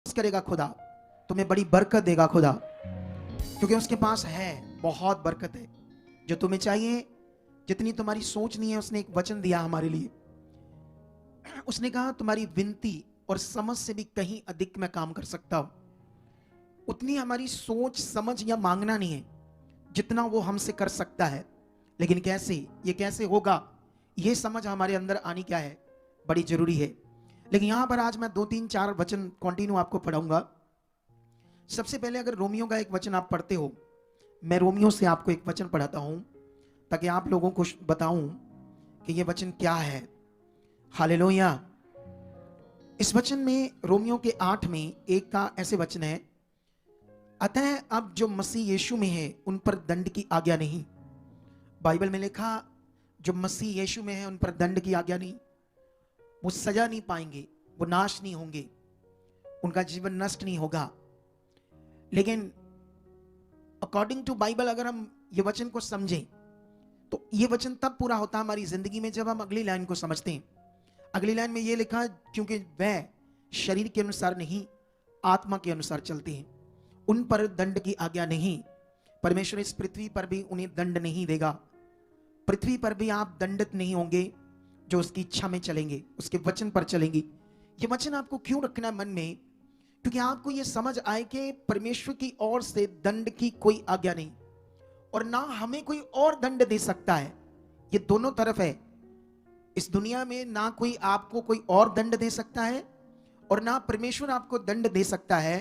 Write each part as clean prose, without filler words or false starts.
करेगा खुदा, तुम्हें बड़ी बरकत देगा खुदा, क्योंकि उसके पास है, बहुत बरकत है जो तुम्हें चाहिए, जितनी तुम्हारी सोच नहीं है। उसने एक वचन दिया हमारे लिए, उसने कहा तुम्हारी विनती और समझ से भी कहीं अधिक मैं काम कर सकता हूं। उतनी हमारी सोच समझ या मांगना नहीं है जितना वो हमसे कर सकता है, लेकिन कैसे, ये कैसे होगा, ये समझ हमारे अंदर आनी क्या है, बड़ी जरूरी है। लेकिन यहां पर आज मैं 2 3 4 वचन कंटिन्यू आपको पढ़ाऊंगा। सबसे पहले अगर रोमियो का एक वचन आप पढ़ते हो, मैं रोमियो से आपको एक वचन पढ़ाता हूं ताकि आप लोगों को बताऊं कि ये वचन क्या है। हालेलुया। इस वचन में रोमियो के 8 में एक का ऐसे वचन है, अतः अब जो मसीह यीशु में है उन पर दंड की आज्ञा नहीं। बाइबल में लिखा जो मसीह यीशु में है उन पर दंड की आज्ञा नहीं, वो सजा नहीं पाएंगे, वो नाश नहीं होंगे, उनका जीवन नष्ट नहीं होगा। लेकिन अकॉर्डिंग टू बाइबल अगर हम ये वचन को समझें तो ये वचन तब पूरा होता है हमारी जिंदगी में जब हम अगली लाइन को समझते हैं। अगली लाइन में ये लिखा, क्योंकि वह शरीर के अनुसार नहीं आत्मा के अनुसार चलते हैं, उन पर दंड की आज्ञा नहीं। परमेश्वर इस पृथ्वी पर भी उन्हें दंड नहीं देगा, पृथ्वी पर भी आप दंडित नहीं होंगे जो उसकी इच्छा में चलेंगे, उसके वचन पर चलेंगे। ये वचन आपको क्यों रखना है मन में, क्योंकि आपको ये समझ आए कि परमेश्वर की ओर से दंड की कोई आज्ञा नहीं और ना हमें कोई और दंड दे सकता है। ये दोनों तरफ है। इस दुनिया में ना कोई आपको कोई और दंड दे सकता है और ना परमेश्वर आपको दंड दे सकता है,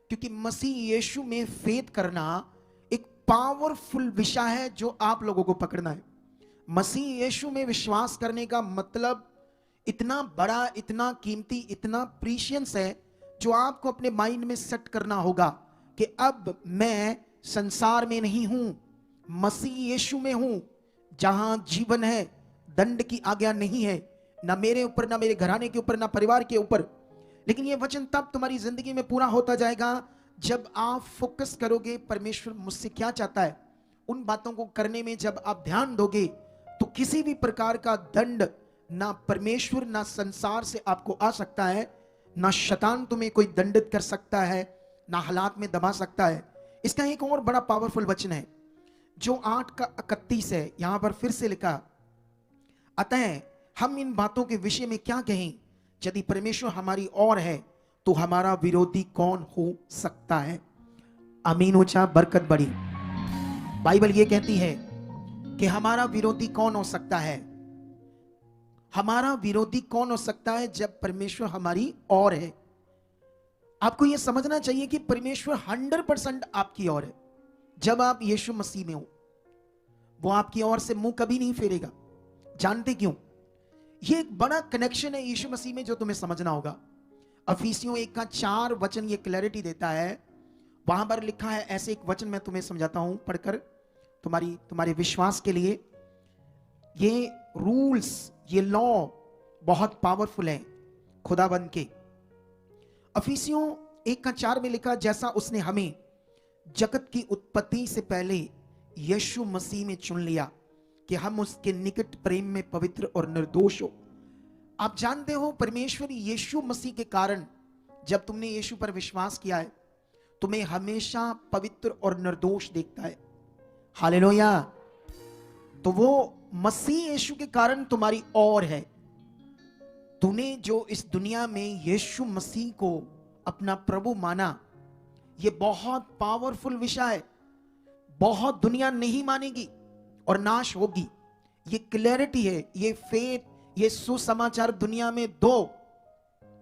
क्योंकि मसीह यीशु में फेथ करना एक पावरफुल विषय है जो आप लोगों को पकड़ना है। मसीह यीशु में विश्वास करने का मतलब इतना बड़ा, इतना कीमती, इतना प्रीशियस है जो आपको अपने माइंड में सेट करना होगा कि अब मैं संसार में नहीं हूं, मसीह यीशु में हूं, जहां जीवन है, दंड की आज्ञा नहीं है, ना मेरे ऊपर, ना मेरे घराने के ऊपर, ना परिवार के ऊपर। लेकिन यह वचन तब तुम्हारी जिंदगी में पूरा होता जाएगा जब आप फोकस करोगे परमेश्वर मुझसे क्या चाहता है, उन बातों को करने में जब आप ध्यान दोगे तो किसी भी प्रकार का दंड ना परमेश्वर ना संसार से आपको आ सकता है, ना शैतान तुम्हें कोई दंडित कर सकता है, ना हालात में दबा सकता है। इसका एक और बड़ा पावरफुल वचन है जो 8 का 31 है। यहां पर फिर से लिखा, अतः हम इन बातों के विषय में क्या कहें, यदि परमेश्वर हमारी ओर है तो हमारा विरोधी कौन हो सकता है। आमीन ऊंचा, बरकत बड़ी। बाइबल ये कहती है कि हमारा विरोधी कौन हो सकता है, हमारा विरोधी कौन हो सकता है जब परमेश्वर हमारी ओर है। आपको यह समझना चाहिए कि परमेश्वर 100% आपकी ओर है। जब आप यीशु मसीह में हो, वो आपकी ओर से मुंह कभी नहीं फेरेगा। जानते क्यों? यह एक बड़ा कनेक्शन है यीशु मसीह में जो तुम्हें समझना होगा। अफिसियों 1 का 4 वचन ये क्लैरिटी देता है। वहां पर लिखा है, ऐसे एक वचन मैं तुम्हें समझाता हूं पढ़कर तुम्हारे विश्वास के लिए। ये रूल्स, ये लॉ बहुत पावरफुल है खुदाबंद के। अफिसियों 1 का 4 में लिखा, जैसा उसने हमें जगत की उत्पत्ति से पहले यीशु मसीह में चुन लिया कि हम उसके निकट प्रेम में पवित्र और निर्दोष हो। आप जानते हो परमेश्वर यीशु मसीह के कारण, जब तुमने यीशु पर विश्वास किया है, तुम्हें हमेशा पवित्र और निर्दोष देखता है। हालेलुया। तो वो मसीह यीशु के कारण तुम्हारी ओर है। तूने जो इस दुनिया में यीशु मसीह को अपना प्रभु माना, ये बहुत पावरफुल विषय है। बहुत दुनिया नहीं मानेगी और नाश होगी। ये क्लैरिटी है, ये फेथ, ये सुसमाचार दुनिया में दो।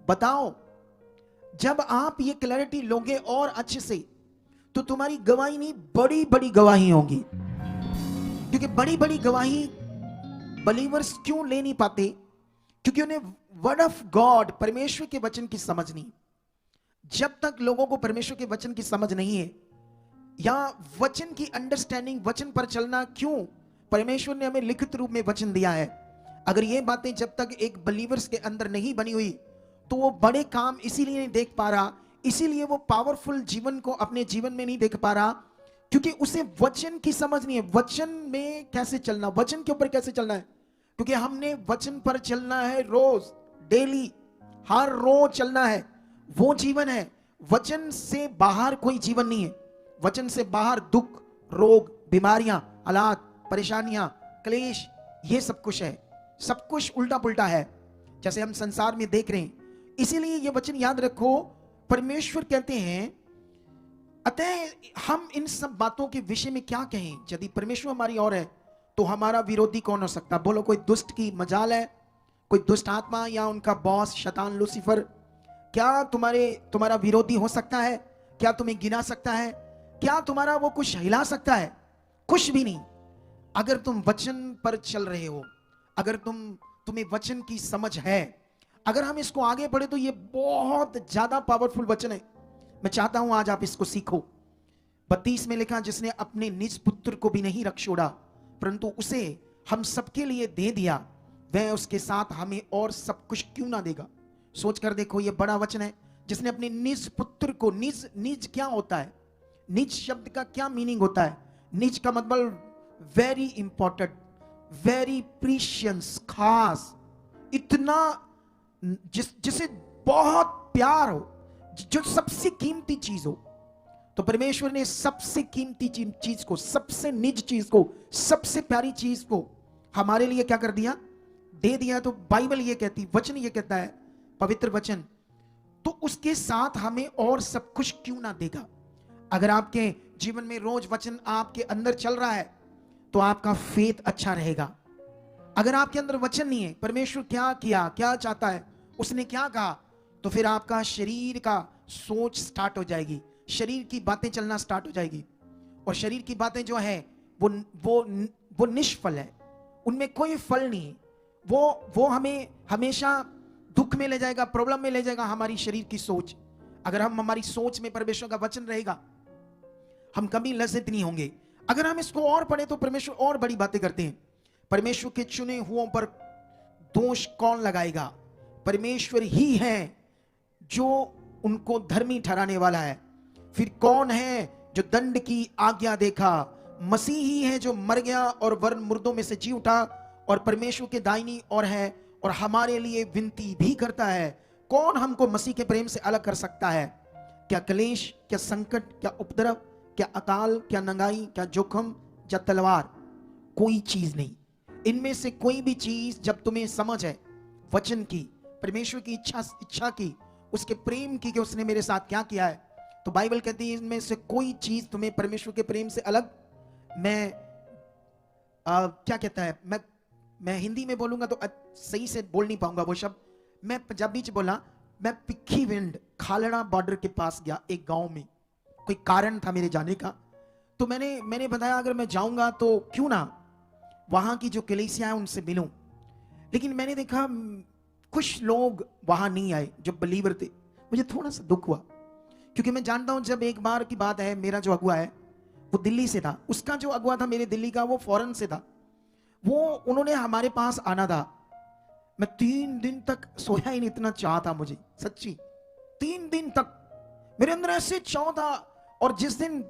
बताओ, जब आप ये क्लैरिटी लोगे और अच्छे से, तो तुम्हारी गवाही नहीं, बड़ी बड़ी गवाही होगी। क्योंकि बड़ी बड़ी गवाही बलीवर्स क्यों ले नहीं पाते? क्योंकि उन्हें वर्ड ऑफ गॉड, परमेश्वर के वचन की समझ नहीं। जब तक लोगों को परमेश्वर के वचन की समझ नहीं है या वचन की अंडरस्टैंडिंग, वचन पर चलना, क्यों परमेश्वर ने हमें लिखित रूप में वचन दिया है, अगर ये बातें जब तक एक बलीवर्स के अंदर नहीं बनी हुई तो वो बड़े काम इसीलिए नहीं देख पा रहा, इसीलिए वो पावरफुल जीवन को अपने जीवन में नहीं देख पा रहा, क्योंकि उसे वचन की समझ नहीं है। वचन में कैसे चलना, वचन के ऊपर कैसे चलना है, क्योंकि हमने वचन पर चलना है रोज, डेली, हर रोज चलना है। वो जीवन है, वचन से बाहर कोई जीवन नहीं है। वचन से बाहर दुख, रोग, बीमारियां, हालात, परेशानियां, क्लेश, ये सब कुछ है। सब कुछ उल्टा पुल्टा है जैसे हम संसार में देख रहे हैं। इसीलिए ये वचन याद रखो, परमेश्वर कहते हैं, अतः हम इन सब बातों के विषय में क्या कहें? यदि परमेश्वर हमारी ओर है तो हमारा विरोधी कौन हो सकता? बोलो, कोई दुष्ट की मजाल है? कोई दुष्ट आत्मा या उनका बॉस शैतान लूसीफर क्या तुम्हारा विरोधी हो सकता है? क्या तुम्हें गिना सकता है? क्या तुम्हारा वो कुछ हिला सकता है? कुछ भी नहीं। अगर तुम वचन पर चल रहे हो, अगर तुम्हें वचन की समझ है, अगर हम इसको आगे बढ़े तो ये बहुत ज्यादा पावरफुल वचन है। मैं चाहता हूं आज आप इसको सीखो। 32 में लिखा, जिसने अपने निज पुत्र को भी नहीं रख छोड़ा परंतु उसे हम सबके लिए दे दिया, वह उसके साथ हमें और सब कुछ क्यों ना देगा। सोच कर देखो, ये बड़ा वचन है। जिसने अपने निज पुत्र को, निज क्या होता है? निज शब्द का क्या मीनिंग होता है? निज का मतलब वेरी इंपॉर्टेंट, वेरी प्रीशियस, खास, इतना जिसे बहुत प्यार हो, जो सबसे कीमती चीज हो। तो परमेश्वर ने सबसे कीमती चीज को, सबसे निज चीज को, सबसे प्यारी चीज को हमारे लिए क्या कर दिया? दे दिया। तो बाइबल ये कहती, वचन ये कहता है, पवित्र वचन, तो उसके साथ हमें और सब कुछ क्यों ना देगा। अगर आपके जीवन में रोज वचन आपके अंदर चल रहा है तो आपका फेथ अच्छा रहेगा। अगर आपके अंदर वचन नहीं है, परमेश्वर क्या किया, क्या चाहता है, उसने क्या कहा, तो फिर आपका शरीर का सोच स्टार्ट हो जाएगी, शरीर की बातें चलना स्टार्ट हो जाएगी। और शरीर की बातें जो है वो निष्फल है, उनमें कोई फल नहीं। वो हमें हमेशा दुख में ले जाएगा, प्रॉब्लम में ले जाएगा। हमारी शरीर की सोच, अगर हमारी सोच में परमेश्वर का वचन रहेगा, हम कभी लज्जित नहीं होंगे। अगर हम इसको और पढ़े तो परमेश्वर और बड़ी बातें करते हैं। परमेश्वर के चुने हुओं पर दोष कौन लगाएगा? परमेश्वर ही है जो उनको धर्मी ठहराने वाला है। फिर कौन है जो दंड की आज्ञा देखा? मसीह ही है जो मर गया और वरन मुर्दों में से जी उठा और परमेश्वर के दाहिनी ओर है और हमारे लिए विनती भी करता है। कौन हमको मसीह के प्रेम से अलग कर सकता है? क्या क्लेश, क्या संकट, क्या उपद्रव, क्या अकाल, क्या नंगाई, क्या जोखम, या तलवार? कोई चीज नहीं। इनमें से कोई भी चीज जब तुम्हें समझ है वचन की, परमेश्वर की इच्छा की, उसके प्रेम की, कि उसने मेरे साथ क्या किया है, तो बाइबल कहती है इनमें से कोई चीज तुम्हें परमेश्वर के प्रेम से अलग, क्या कहता है, मैं हिंदी में बोलूंगा तो सही से बोल नहीं पाऊंगा वो शब्द, मैं पंजाबी च बोला। मैं पिखी विंड खालड़ा बॉर्डर के पास गया, एक गांव में, कोई कारण था मेरे जाने का। तो मैंने बताया अगर मैं जाऊंगा तो क्यों ना वहां की जो कलीसिया है उनसे मिलूं। लेकिन मैंने देखा कुछ लोग वहां नहीं आए जो बलीवर थे। मुझे थोड़ा सा दुख हुआ, क्योंकि मैं जानता हूं, जब एक बार की बात है, मेरा जो अगुआ है वो दिल्ली से था, उसका जो अगुआ था मेरे दिल्ली का वो फॉरेन से था। उन्होंने हमारे पास आना था। मैं 3 दिन तक सोया ही नहीं, इतना चाह था मुझे, सच्ची 3 दिन तक मेरे अंदर ऐसे चाह था। और जिस दिन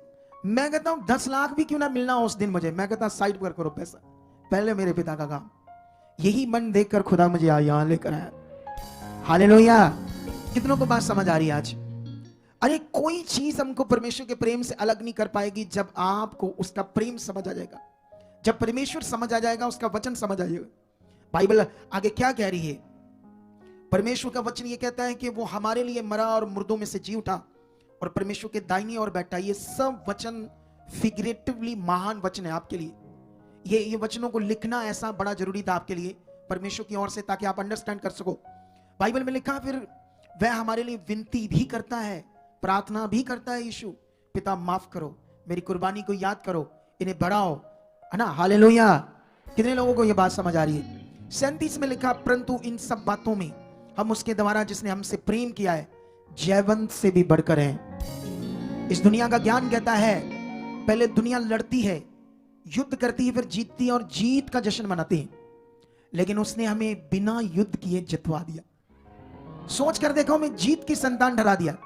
मैं कहता हूं 10 लाख भी क्यों ना मिलना उस दिन मुझे, मैं कहता साइड पर करो पैसा, पहले मेरे पिता का काम। यही मन देखकर खुदा मुझे यहां लेकर आया। हालेलुया। कितनों को बात समझ आ रही है आज? अरे कोई चीज हमको परमेश्वर के प्रेम से अलग नहीं कर पाएगी जब आपको उसका प्रेम समझ आ जाएगा, जब परमेश्वर समझ आ जाएगा, उसका वचन समझ आ जाएगा। बाइबल आगे क्या कह रही है? परमेश्वर का वचन ये कहता है कि वो हमारे लिए मरा और मुर्दों में से जी उठा और परमेश्वर के दाहिनी ओर बैठा। ये सब वचन फिगरेटिवली महान वचन है आपके लिए। ये वचनों को लिखना ऐसा बड़ा जरूरी था आपके लिए परमेश्वर की ओर से, ताकि आप अंडरस्टैंड कर सको। बाइबल में लिखा, फिर वह हमारे लिए विनती भी करता है, प्रार्थना भी करता है, यीशु पिता माफ करो, मेरी कुर्बानी को याद करो, इन्हें बढ़ाओ, है ना। हालेलुया। कितने लोगों को यह बात समझ आ रही है? 37 में लिखा, परंतु इन सब बातों में हम उसके द्वारा जिसने हमसे प्रेम किया है जयवंत से भी बढ़कर हैं। इस दुनिया का ज्ञान कहता है पहले दुनिया लड़ती है, युद्ध करती है, फिर जीतती है और जीत का जश्न मनाती है, लेकिन उसने हमें बिना युद्ध किए जितवा दिया। सोच कर देखो, हमें जीत की संतान ठहरा दिया।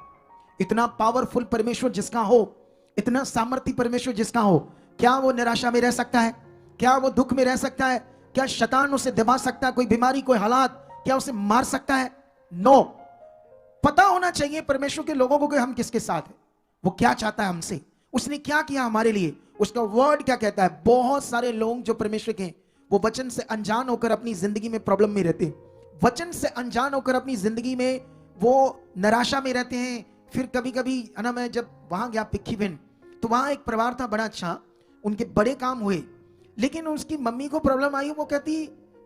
इतना पावरफुल परमेश्वर जिसका हो, इतना सामर्थ्य परमेश्वर जिसका हो, क्या वो निराशा में रह सकता है? क्या वो दुख में रह सकता है? क्या शैतान उसे दबा सकता है? कोई बीमारी, कोई हालात क्या उसे मार सकता है? नो। पता होना चाहिए परमेश्वर के लोगों को कि हम किसके साथ हैं, वो क्या चाहता है हमसे, उसने क्या किया हमारे लिए, उसका वर्ड क्या कहता है। बहुत सारे लोग जो परमेश्वर के, वो वचन से अनजान होकर अपनी जिंदगी में प्रॉब्लम में रहते हैं, वचन से अनजान होकर अपनी जिंदगी में वो निराशा में रहते हैं। फिर कभी कभी है ना, मैं जब वहां गया पिक्कीविन, तो वहां एक परिवार था बड़ा अच्छा, उनके बड़े काम हुए, लेकिन उसकी मम्मी को प्रॉब्लम आई। वो कहती,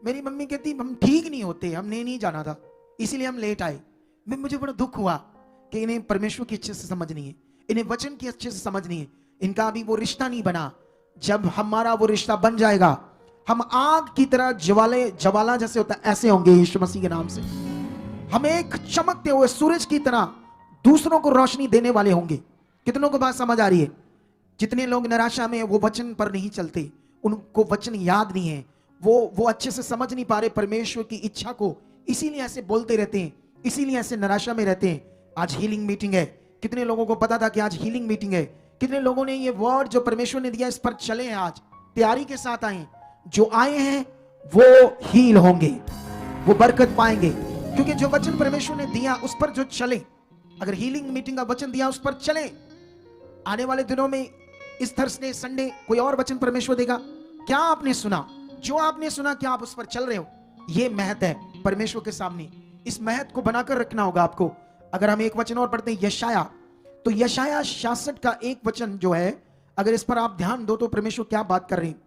मेरी मम्मी कहती हम ठीक नहीं होते, हमने नहीं जाना था, इसीलिए हम लेट आए। मुझे बड़ा दुख हुआ कि इन्हें परमेश्वर की अच्छे से समझ नहीं है, इन्हें वचन की अच्छे से समझ नहीं है, इनका अभी वो रिश्ता नहीं बना। जब हमारा वो रिश्ता बन जाएगा, हम आग की तरह ज्वाला जैसे होता है ऐसे होंगे यीशु मसीह के नाम से। हम एक चमकते हुए सूरज की तरह दूसरों को रोशनी देने वाले होंगे। कितनों को बात समझ आ रही है? जितने लोग निराशा में, वो वचन पर नहीं चलते, उनको वचन याद नहीं है, वो अच्छे से समझ नहीं पा रहे परमेश्वर की इच्छा को, इसीलिए ऐसे बोलते रहते हैं, इसीलिए ऐसे निराशा में रहते हैं। आज हीलिंग मीटिंग है, कितने लोगों को पता था कि आज हीलिंग मीटिंग है? कितने लोगों ने ये वर्ड जो परमेश्वर ने दिया इस पर चले हैं, आज तैयारी के साथ आए। जो आए हैं वो हील होंगे, वो बरकत पाएंगे, क्योंकि जो वचन परमेश्वर ने दिया उस पर जो चले, अगर हीलिंग मीटिंग का वचन दिया उस पर चले, आने वाले दिनों में इस थर्सडे संडे कोई और वचन परमेश्वर देगा। क्या आपने सुना? जो आपने सुना, क्या आप उस पर चल रहे हो? यह महत्व है परमेश्वर के सामने, इस महत्व को बनाकर रखना होगा आपको। अगर हम एक वचन और पढ़ते हैं यशाया, तो यशाया 66 का एक वचन जो है, अगर इस पर आप ध्यान दो तो परमेश्वर क्या बात कर रहे हैं।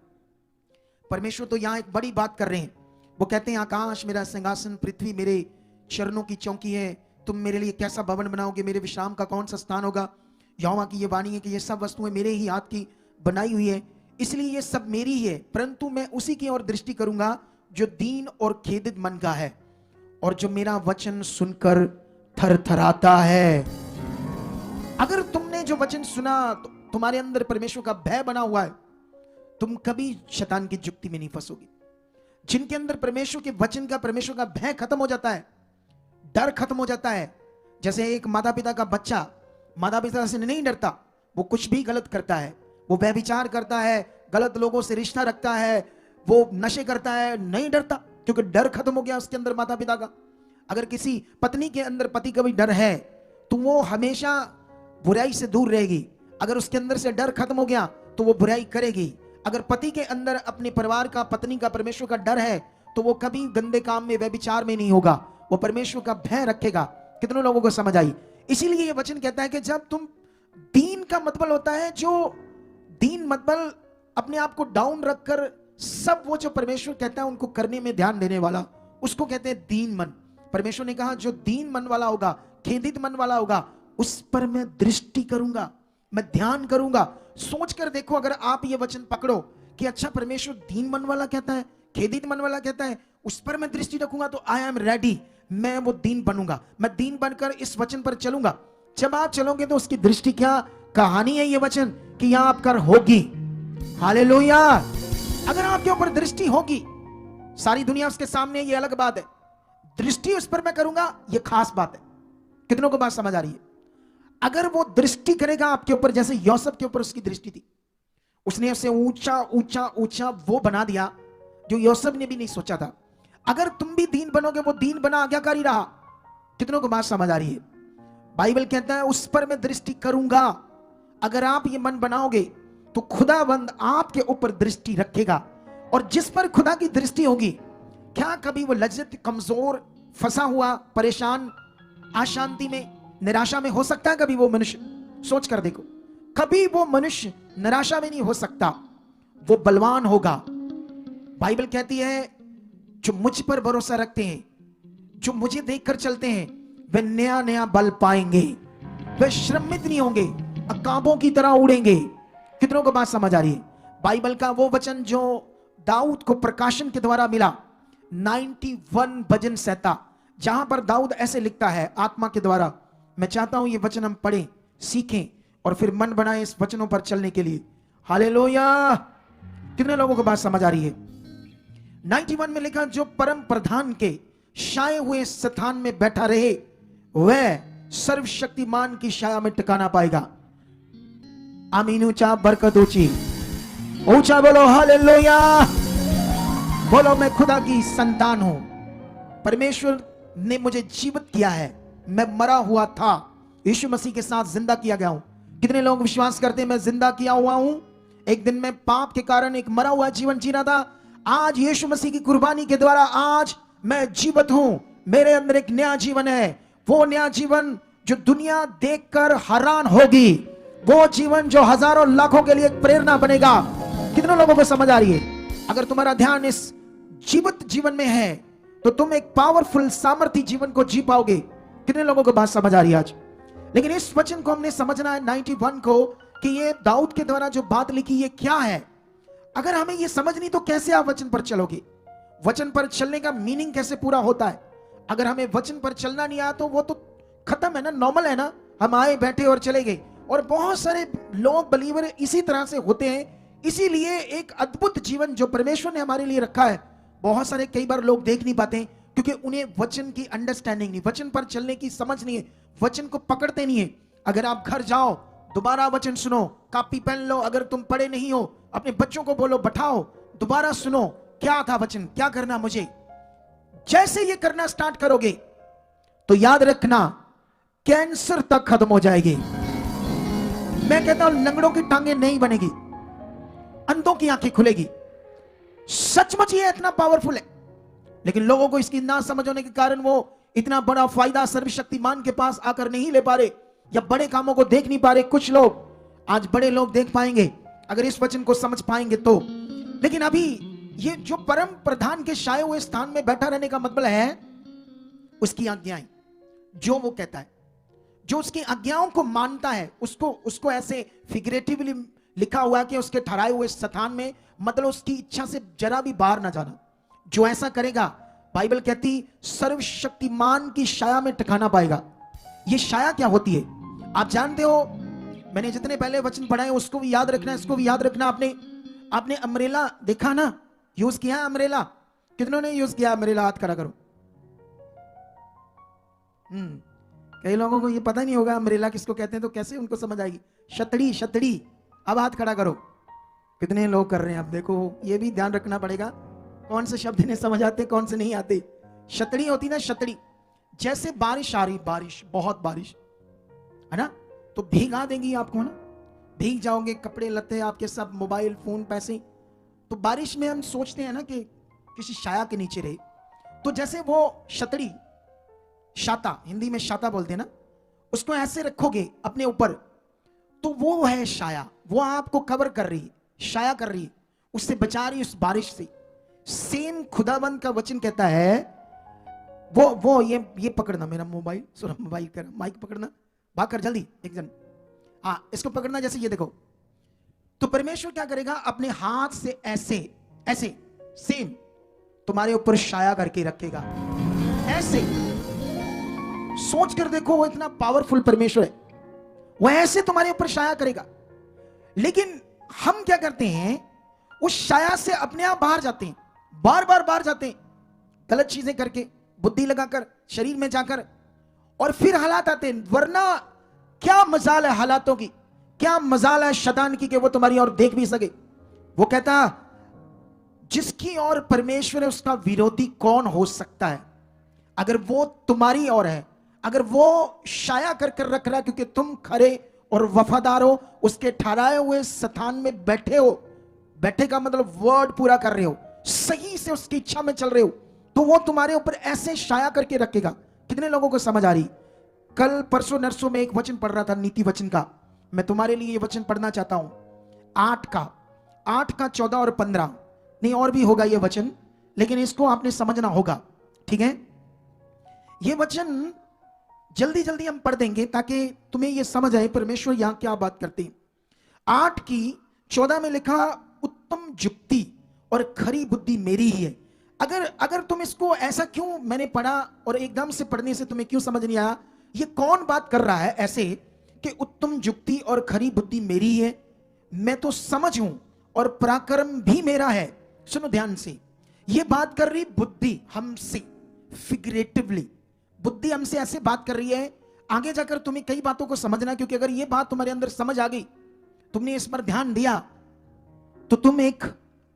परमेश्वर तो यहां एक बड़ी बात कर रहे हैं। वो कहते हैं, आकाश मेरा सिंहासन, पृथ्वी मेरे चरणों की चौकी है, तुम मेरे लिए कैसा भवन बनाओगे, मेरे विश्राम का कौन सा स्थान होगा। यहोवा की ये वाणी है कि ये सब वस्तुएं मेरे ही हाथ की बनाई हुई है, इसलिए ये सब मेरी ही है, परंतु मैं उसी की ओर दृष्टि करूंगा जो दीन और खेदित मन का है, और जो मेरा वचन सुनकर थरथराता है। अगर तुमने जो वचन सुना, तो तुम्हारे अंदर परमेश्वर का भय बना हुआ है, तुम कभी शैतान की जुक्ति में नहीं फंसोगे। जिनके अंदर परमेश्वर के वचन का, परमेश्वर का भय खत्म हो जाता है, डर खत्म हो जाता है। जैसे एक माता पिता का बच्चा माता पिता से नहीं डरता, वो कुछ भी गलत करता है, वो व्यभिचार करता है, गलत लोगों से रिश्ता रखता है, वो नशे करता है, नहीं डरता, क्योंकि डर खत्म हो गया उसके अंदर माता पिता का। अगर किसी पत्नी के अंदर पति का भी डर है, तो वो हमेशा बुराई से दूर रहेगी। अगर उसके अंदर से डर खत्म हो गया तो वो बुराई करेगी। अगर पति के अंदर अपने परिवार का, पत्नी का, परमेश्वर का डर है, तो वो कभी गंदे काम में, व्यभिचार में नहीं होगा, वो परमेश्वर का भय रखेगा। कितने लोगों को समझ आई? इसीलिए ये वचन कहता है कि जब तुम, दीन का मतलब होता है, जो दीन मतलब अपने आप को डाउन रखकर सब वो जो परमेश्वर कहता है उनको करने में ध्यान देने वाला, उसको कहते हैं दीन मन। परमेश्वर ने कहा जो दीन मन वाला होगा, खेदित मन वाला होगा, उस पर मैं दृष्टि करूंगा, मैं ध्यान करूंगा। सोच कर देखो, अगर आप ये वचन पकड़ो कि अच्छा परमेश्वर दीन मन वाला कहता है, खेदित मन वाला कहता है, उस पर मैं दृष्टि रखूंगा, तो आई एम रेडी, मैं वो दीन बनूंगा, मैं दीन बनकर इस वचन पर चलूंगा। जब आप चलोगे तो उसकी दृष्टि, क्या कहानी है ये वचन कि यहां आपका होगी। हालेलुया। अगर आपके ऊपर दृष्टि होगी, सारी दुनिया उसके सामने, ये अलग बात है, दृष्टि उस पर मैं करूंगा, ये खास बात है। कितनों को बात समझ आ रही है? अगर वो दृष्टि करेगा आपके ऊपर, जैसे यूसुफ के ऊपर उसकी दृष्टि थी, उसने उसे ऊंचा ऊंचा ऊंचा वो बना दिया जो यूसुफ ने भी नहीं सोचा था। अगर तुम भी दीन बनोगे, वो दीन बना आज्ञाकारी रहा। कितनों को बात समझ आ रही है? बाइबल कहता है उस पर मैं दृष्टि करूंगा। अगर आप ये मन बनाओगे तो खुदावंद आपके ऊपर दृष्टि रखेगा, और जिस पर खुदा की दृष्टि होगी, क्या कभी वो लज्जित, कमजोर, फंसा हुआ, परेशान, अशांति में, निराशा में हो सकता है? कभी वो मनुष्य, सोच कर देखो, कभी वो मनुष्य निराशा में नहीं हो सकता, वो बलवान होगा। बाइबल कहती है जो मुझ पर भरोसा रखते हैं, जो मुझे देखकर चलते हैं, वे नया नया बल पाएंगे, वे श्रमित नहीं होंगे, अकाबों की तरह उड़ेंगे। कितनों को बात समझ आ रही है? बाइबल का वो वचन जो दाऊद को प्रकाशन के द्वारा मिला, 91 भजन सहता, जहां पर दाऊद ऐसे लिखता है आत्मा के द्वारा। मैं चाहता हूं ये वचन हम पढ़ें, सीखें, और फिर मन बनाएं इस वचनों पर चलने के लिए। हालेलुया। कितने लोगों को बात समझ आ रही है? 91 में लिखा, जो परम प्रधान के छाए हुए स्थान में बैठा रहे, वह सर्वशक्तिमान की छाया में टिकाना पाएगा। आमीन। ऊंचा, बरकत ऊंची, ऊंचा बोलो हालेलुया। बोलो मैं खुदा की संतान हूं, परमेश्वर ने मुझे जीवित किया है, मैं मरा हुआ था, यीशु मसीह के साथ जिंदा किया गया हूं। कितने लोग विश्वास करते हैं मैं जिंदा किया हुआ हूं? एक दिन मैं पाप के कारण एक मरा हुआ जीवन जी रहा था, आज यीशु मसीह की कुर्बानी के द्वारा आज मैं जीवित हूं। मेरे अंदर एक नया जीवन है, वो नया जीवन जो दुनिया देखकर हैरान होगी, वो जीवन जो हजारों लाखों के लिए एक प्रेरणा बनेगा। कितने लोगों को समझ आ रही है? अगर तुम्हारा ध्यान इस जीवित जीवन में है तो तुम एक पावरफुल सामर्थी जीवन को जी पाओगे। कितने लोगों को बात समझ आ रही है आज? लेकिन इस वचन को हमने समझना है 91 को, कि ये दाऊद के द्वारा जो बात लिखी ये क्या है। अगर हमें ये समझ नहीं तो कैसे आप वचन पर चलोगे? वचन पर चलने का मीनिंग कैसे पूरा होता है? अगर हमें वचन पर चलना नहीं आया तो वो तो खत्म है ना, नॉर्मल है ना, हम आए बैठे और चले गए। और बहुत सारे लोग बलीवर इसी तरह से होते हैं। इसीलिए एक अद्भुत जीवन जो परमेश्वर ने हमारे लिए रखा है, बहुत सारे कई बार लोग देख नहीं पाते क्योंकि उन्हें वचन की अंडरस्टैंडिंग नहीं, वचन पर चलने की समझ नहीं है, वचन को पकड़ते नहीं है। अगर आप घर जाओ, दोबारा वचन सुनो, कॉपी पेन लो, अगर तुम पढ़े नहीं हो अपने बच्चों को बोलो बैठाओ, दोबारा सुनो क्या था वचन, क्या करना मुझे। जैसे ये करना स्टार्ट करोगे तो याद रखना कैंसर तक खत्म हो जाएगी। मैं कहता हूं लंगड़ों की टांगे नहीं बनेगी, अंधों की आंखें खुलेगी। सचमुच ये इतना पावरफुल है, लेकिन लोगों को इसकी ना समझ होने के कारण वो इतना बड़ा फायदा सर्वशक्तिमान के पास आकर नहीं ले पा रहे, या बड़े कामों को देख नहीं पा रहे। कुछ लोग आज बड़े लोग देख पाएंगे अगर इस वचन को समझ पाएंगे तो। लेकिन अभी ये जो परम प्रधान के छाए हुए स्थान में बैठा रहने का मतलब है उसकी आज्ञाएं, जो वो कहता है, जो उसकी आज्ञाओं को मानता है, उसको ऐसे फिगरेटिवली लिखा हुआ है कि उसके ठहराए हुए स्थान में, मतलब उसकी इच्छा से जरा भी बाहर ना जाना। जो ऐसा करेगा, बाइबल कहती सर्वशक्तिमान की छाया में ठिकाना पाएगा। ये छाया क्या होती है आप जानते हो? मैंने जितने पहले वचन पढ़ाए उसको भी याद रखना, इसको भी याद रखना। आपने अम्ब्रेला देखा ना, यूज किया है अम्ब्रेला? कितनों ने यूज किया अम्ब्रेला? हाथ खड़ा करो। कई लोगों को ये पता नहीं होगा अम्ब्रेला किसको कहते हैं, तो कैसे उनको समझ आएगी? छतरी, छतरी। अब हाथ खड़ा करो। कितने लोग कर रहे हैं? अब देखो ये भी ध्यान रखना पड़ेगा कौन से शब्द इन्हें समझ आते कौन से नहीं आते। छतरी होती ना, छतरी। जैसे बारिश आ रही, बारिश, बहुत बारिश है ना, तो भीगा देंगी आपको ना, भीग जाओगे, कपड़े लत्ते आपके सब, मोबाइल फोन पैसे। तो बारिश में हम सोचते हैं ना कि किसी छाया के नीचे रहे, तो जैसे वो छतरी, छाता, हिंदी में छाता बोलते हैं ना, उसको ऐसे रखोगे अपने ऊपर तो वो है छाया, वो आपको कवर कर रही है, छाया कर रही है, उससे बचा रही है उस बारिश से। सेम खुदाबंद का वचन कहता है वो ये पकड़ना मेरा मोबाइल, सुनो मोबाइल कर, माइक पकड़ना, भाग कर जल्दी एक जन, हाँ इसको पकड़ना, जैसे ये देखो। तो परमेश्वर क्या करेगा? अपने हाथ से ऐसे ऐसे सेम तुम्हारे ऊपर छाया करके रखेगा। ऐसे सोच कर देखो, वो इतना पावरफुल परमेश्वर है, वो ऐसे तुम्हारे ऊपर छाया करेगा। लेकिन हम क्या करते हैं? उस छाया से अपने आप बाहर जाते हैं, बार बार बाहर जाते हैं, गलत चीजें करके, बुद्धि लगाकर, शरीर में जाकर, और फिर हालात आते हैं। वरना क्या मजाल है हालातों की, क्या मजाल है शैतान की कि वो तुम्हारी ओर देख भी सके। वो कहता जिसकी ओर परमेश्वर है उसका विरोधी कौन हो सकता है? अगर वो तुम्हारी ओर है, अगर वो छाया कर कर रख रहा है क्योंकि तुम खरे और वफादार हो, उसके ठहराए हुए स्थान में बैठे हो, बैठे का मतलब वर्ड पूरा कर रहे हो, सही से उसकी इच्छा में चल रहे हो, तो वो तुम्हारे ऊपर ऐसे छाया करके रखेगा। कितने लोगों को समझ आ रही? कल परसों नरसों में एक वचन पढ़ रहा था, नीति वचन का। मैं तुम्हारे लिए ये वचन पढ़ना चाहता हूं, 8 का 14 और 15, नहीं और भी होगा ये वचन, लेकिन इसको आपने समझना होगा, ठीक है? ये वचन जल्दी जल्दी हम पढ़ देंगे ताकि तुम्हें यह समझ आए परमेश्वर यहां क्या बात करते हैं। 8 की 14 में लिखा, उत्तम जुक्ति और खरी बुद्धि मेरी ही है। अगर तुम इसको ऐसा क्यों मैंने पढ़ा और एकदम से पढ़ने से तुम्हें क्यों समझ नहीं आया? ये कौन बात कर रहा है ऐसे कि उत्तम जुक्ति और खरी बुद्धि मेरी ही है? मैं तो समझ हूं और पराक्रम भी मेरा है। सुनो ध्यान से, ये बात कर रही बुद्धि हमसे, फिगरेटिवली बुद्धि हमसे ऐसे बात कर रही है। आगे जाकर तुम्हें कई बातों को समझना, क्योंकि अगर ये बात तुम्हारे अंदर समझ आ गई, तुमने इस पर ध्यान दिया, तो तुम एक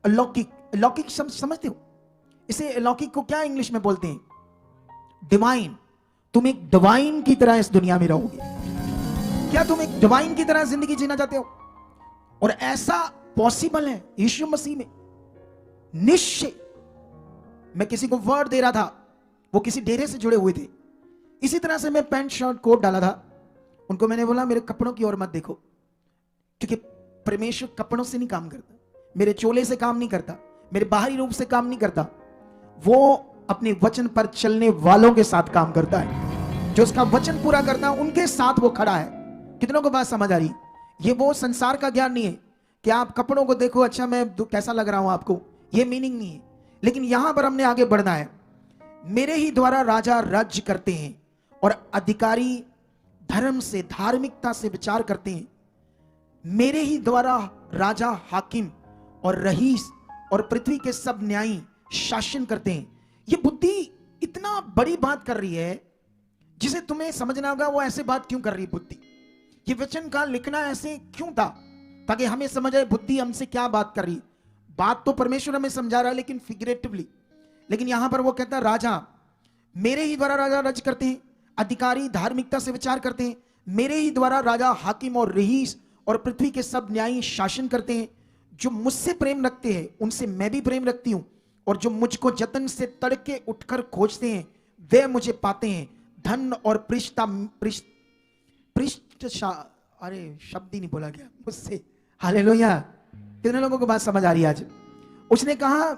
अलौकिक समझते हो। इसे अलौकिक को क्या इंग्लिश में बोलते हैं? डिवाइन। तुम एक डिवाइन की तरह इस दुनिया में रहोगे। क्या तुम एक डिवाइन की तरह जिंदगी जीना चाहते हो? और ऐसा पॉसिबल है यीशु मसीह में, निश्चय। मैं किसी को वर्ड दे रहा था, वो किसी डेरे से जुड़े हुए थे। इसी तरह से मैं पैंट शर्ट कोट डाला था। उनको मैंने बोला मेरे कपड़ों की ओर मत देखो, क्योंकि परमेश्वर कपड़ों से नहीं काम करता, मेरे चोले से काम नहीं करता, मेरे बाहरी रूप से काम नहीं करता। वो अपने वचन पर चलने वालों के साथ काम करता है। जो उसका वचन पूरा करता है उनके साथ वो खड़ा है। कितनों को बात समझ आ रही? ये वो संसार का ज्ञान नहीं है कि आप कपड़ों को देखो, अच्छा मैं कैसा लग रहा हूं आपको, ये मीनिंग नहीं है। लेकिन यहां पर हमने आगे बढ़ना है। मेरे ही द्वारा राजा राज्य करते हैं और अधिकारी धर्म से, धार्मिकता से विचार करते हैं। मेरे ही द्वारा राजा, हाकिम और रईस और पृथ्वी के सब न्यायी शासन करते हैं। ये बुद्धि इतना बड़ी बात कर रही है जिसे तुम्हें समझना होगा वो ऐसे बात क्यों कर रही है बुद्धि। ये वचन का लिखना ऐसे क्यों था, ताकि हमें समझ आए बुद्धि हमसे क्या बात कर रही है। बात तो परमेश्वर हमें समझा रहा है लेकिन फिगरेटिवली। लेकिन यहां पर वो कहता है राजा, मेरे ही द्वारा राजा राज्य करते हैं, अधिकारी धार्मिकता से विचार करते हैं। मेरे ही द्वारा राजा, हाकिम और रईस और पृथ्वी के सब न्यायी शासन करते हैं। जो मुझसे प्रेम रखते हैं उनसे मैं भी प्रेम रखती हूं, और जो मुझको जतन से तड़के उठकर खोजते हैं वे मुझे पाते हैं। धन और अरे शब्द ही नहीं बोला गया मुझसे। हालेलुया। कितने लोगों को बात समझ आ रही है आज? उसने कहा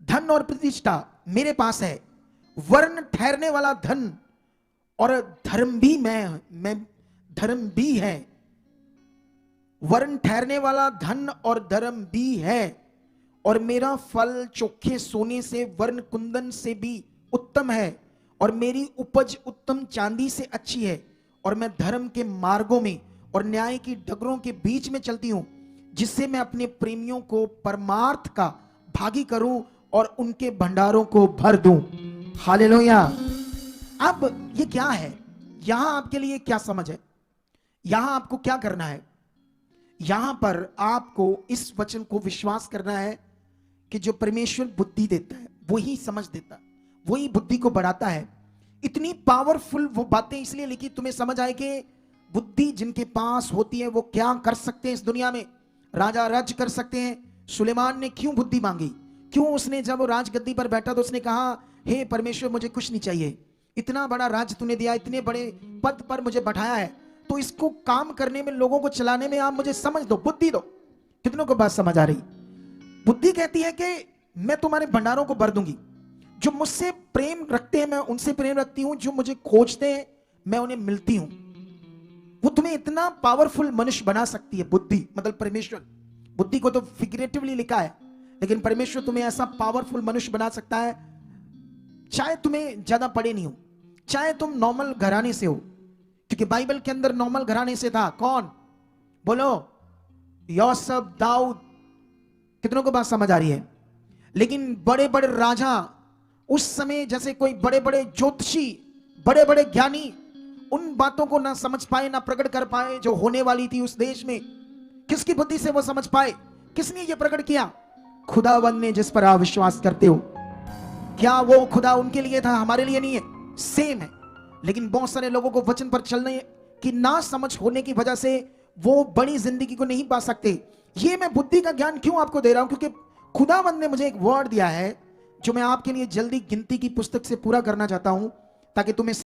धन और प्रतिष्ठा मेरे पास है, वर्ण ठहरने वाला धन और धर्म भी मैं धर्म भी है। वर्ण ठहरने वाला धन और धर्म भी है, और मेरा फल चोखे सोने से, वर्ण कुंदन से भी उत्तम है, और मेरी उपज उत्तम चांदी से अच्छी है। और मैं धर्म के मार्गों में और न्याय की डगरों के बीच में चलती हूं, जिससे मैं अपने प्रेमियों को परमार्थ का भागी करूं और उनके भंडारों को भर दूं। हालेलुया। अब ये क्या है? यहां आपके लिए क्या समझ है? यहां आपको क्या करना है? यहां पर आपको इस वचन को विश्वास करना है कि जो परमेश्वर बुद्धि देता है वही समझ देता है, वही बुद्धि को बढ़ाता है। इतनी पावरफुल वो बातें इसलिए लिखी तुम्हें समझ आए कि बुद्धि जिनके पास होती है वो क्या कर सकते हैं इस दुनिया में। राजा राज्य कर सकते हैं। सुलेमान ने क्यों बुद्धि मांगी? क्यों उसने जब राजगद्दी पर बैठा तो उसने कहा हे परमेश्वर मुझे कुछ नहीं चाहिए, इतना बड़ा राज्य तूने दिया, इतने बड़े पद पर मुझे बैठाया है, तो इसको काम करने में, लोगों को चलाने में आप मुझे समझ दो, बुद्धि दो। कितनों को बात समझ आ रही? बुद्धि कहती है कि मैं तुम्हारे भंडारों को भर दूंगी। जो मुझसे प्रेम रखते हैं मैं उनसे प्रेम रखती हूं, जो मुझे खोजते हैं मैं उन्हें मिलती हूं। वो तुम्हें इतना पावरफुल मनुष्य बना सकती है बुद्धि, मतलब परमेश्वर। बुद्धि को तो फिगरेटिवली लिखा है, लेकिन परमेश्वर तुम्हें ऐसा पावरफुल मनुष्य बना सकता है। चाहे तुम्हें ज्यादा पढ़े नहीं हो, चाहे तुम नॉर्मल घराने से हो, क्योंकि बाइबल के अंदर नॉर्मल घराने से था कौन? बोलो, यूसुफ, दाऊद। कितनों को बात समझ आ रही है? लेकिन बड़े बड़े राजा उस समय, जैसे कोई बड़े बड़े ज्योतिषी, बड़े बड़े ज्ञानी, उन बातों को ना समझ पाए, ना प्रकट कर पाए जो होने वाली थी उस देश में। किसकी बुद्धि से वो समझ पाए? किसने ये प्रकट किया? खुदावंद ने, जिस पर आप विश्वास करते हो। क्या वो खुदा उनके लिए था, हमारे लिए नहीं है? सेम है। लेकिन बहुत सारे लोगों को वचन पर चलने की ना समझ होने की वजह से वो बड़ी जिंदगी को नहीं पा सकते। ये मैं बुद्धि का ज्ञान क्यों आपको दे रहा हूं? क्योंकि खुदावंद ने मुझे एक वर्ड दिया है जो मैं आपके लिए जल्दी गिनती की पुस्तक से पूरा करना चाहता हूं, ताकि तुम्हें